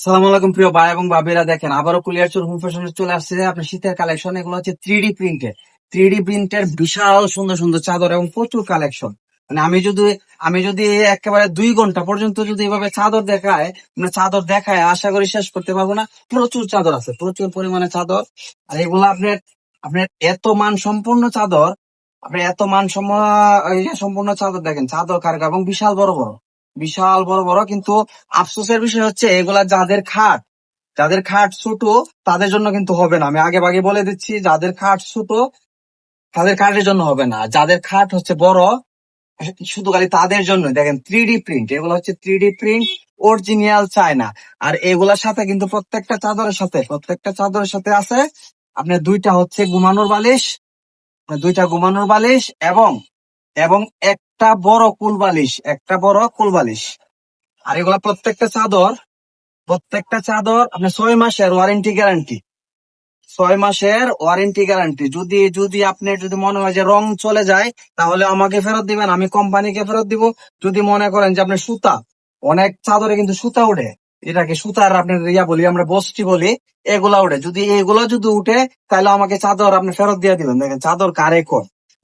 সালাম আলাইকুম প্রিয় ভাই এবং ভাবিরা, দেখেন আবারও কুলিয়ারচর হোম ফ্যাশনে চলে আসছে আপনার শীতের কালেকশন। এগুলো হচ্ছে 3D প্রিন্টের বিশাল সুন্দর সুন্দর চাদর এবং প্রচুর কালেকশন। মানে আমি যদি একেবারে 2 ঘন্টা পর্যন্ত যদি এভাবে চাদর দেখায়, মানে চাদর দেখায় আশা করি শেষ করতে পারবো না। প্রচুর চাদর আছে, প্রচুর পরিমাণে চাদর। আর এগুলো আপনার আপনার এত মান সম্পূর্ণ চাদর, আপনি এত সম্পূর্ণ চাদর দেখেন, চাদর কারগা এবং বিশাল বড় বড়। কিন্তু আফসোসের বিষয় হচ্ছে এগুলা যাদের খাট ছোট তাদের জন্য কিন্তু হবে না। আমি আগে ভাগে বলে দিচ্ছি, যাদের খাট ছোট তাদের খাটের জন্য হবে না। যাদের খাট হচ্ছে বড়, শুধু খালি তাদের জন্য। দেখেন 3D প্রিন্ট, এগুলো হচ্ছে 3D প্রিন্ট, অরিজিনাল চায়না। আর এগুলার সাথে কিন্তু প্রত্যেকটা চাদরের সাথে আছে আপনার দুইটা ঘুমানোর বালিশ এবং এবং একটা বড় কুল বালিশ। আর এগুলা প্রত্যেকটা চাদর আপনার 6 মাসের ওয়ারেন্টি গ্যারান্টি। যদি যদি আপনার যদি মনে হয় যে রং চলে যায়, তাহলে আমাকে ফেরত দিবেন, আমি কোম্পানিকে ফেরত দিব। যদি মনে করেন যে আপনার সুতা, অনেক চাদরে কিন্তু সুতা উঠে, এটাকে সুতার আপনার বলি, আমরা বস্তি বলি, এগুলা উঠে। যদি এগুলো যদি উঠে, তাহলে আমাকে চাদর আপনি ফেরত দিয়ে দিবেন। দেখেন চাদর কারে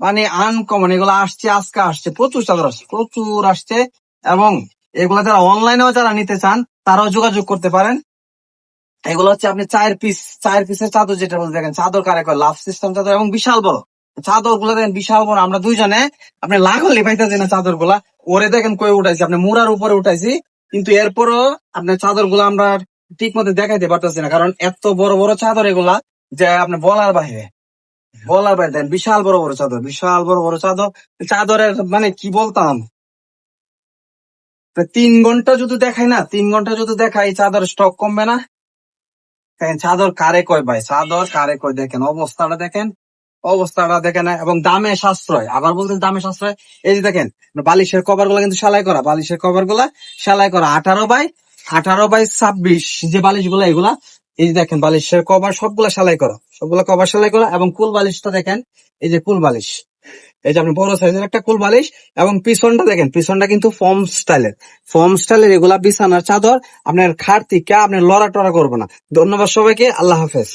মানে আনকমন, এগুলো আজকে আসছে, প্রচুর চাদর আসছে, প্রচুর আসছে। এবং এগুলা যারা অনলাইনেও নিতে চান, তারাও যোগাযোগ করতে পারেন। এগুলো হচ্ছে আপনি চার পিসের চাদর, যেটা বলতে দেখেন চাদর লাভ সিস্টেম চাদর এবং বিশাল বড়। চাদর গুলো দেখেন বিশাল বড়। আমরা দুইজনে আপনি লাগালে পাইতেছি না চাদর গুলা। ওরে দেখেন কই উঠাইছি, আপনি মুড়ার উপরে উঠাইছি, কিন্তু এরপরও আপনার চাদর গুলা আমরা ঠিক মতো দেখাইতে পারতেছি না, কারণ এত বড় বড় চাদর এগুলা, যে আপনি বলার বাইরে দেন। বিশাল বড় বড় চাদর। চাদরের মানে কি বলতাম, তো 3 ঘন্টা যদি দেখাই না, 3 ঘন্টা যদি দেখাই, চাদর স্টক কমবে না। দেখেন চাদর কারে কয় ভাই, চাদর কারে কয়, দেখেন অবস্থাটা দেখেন। এবং দামে সাশ্রয়, আবার বলতে দামে সাশ্রয়। এই যে দেখেন বালিশের কভার গুলা কিন্তু সেলাই করা 18x26 যে বালিশ গুলা এগুলা। এই যে দেখেন বালিশের কভার সবগুলা কভার সেলাই করা। এবং কুল বালিশটা দেখেন, এই যে কুল বালিশ, এই যে আপনি বড় সাইজের একটা কুল বালিশ। এবং পিছনটা দেখেন, পিছনটা কিন্তু ফর্ম স্টাইলের এগুলা বিছানার চাদর। আপনার খাট থেকে আপনার লড়া টড়া করবে না। ধন্যবাদ সবাইকে, আল্লাহ হাফেজ।